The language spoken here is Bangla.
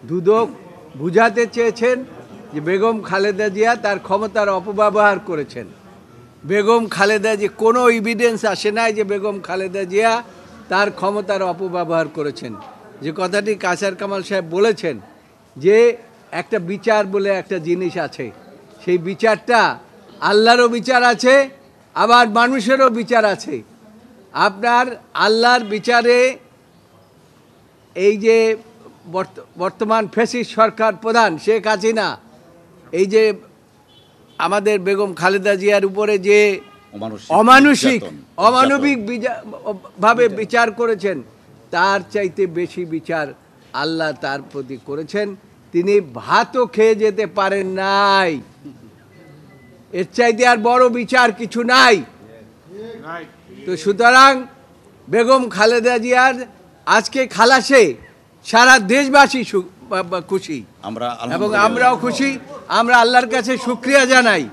দুদক বুঝাতে চেয়েছেন যে বেগম খালেদা জিয়া তার ক্ষমতার অপব্যবহার করেছেন। বেগম খালেদা যে কোনো এভিডেন্স আসে নাই যে বেগম খালেদা জিয়া তার ক্ষমতার অপব্যবহার করেছেন। যে কথাটি কায়সার কামাল সাহেব বলেছেন যে একটা বিচার বলে একটা জিনিস আছে, সেই বিচারটা আল্লাহরও বিচার আছে, আবার মানুষেরও বিচার আছে। আপনার আল্লাহর বিচারে এই যে বর্তমান ফ্যাসিস্ট সরকার প্রধান শেখ হাসিনা এই যে আমাদের বেগম খালেদা জিয়ার উপরে যে অমানবিক ভাবে বিচার করেছেন, তার চাইতে বেশি বিচার আল্লাহ তার প্রতি করেছেন। তিনি ভাতও খেয়ে যেতে পারেন নাই, এর চাইতে আর বড় বিচার কিছু নাই। তো সুতরাং বেগম খালেদা জিয়ার আজকে খালাসে সারা দেশবাসী খুশি, এবং আমরাও খুশি। আমরা আল্লাহর কাছে শুকরিয়া জানাই।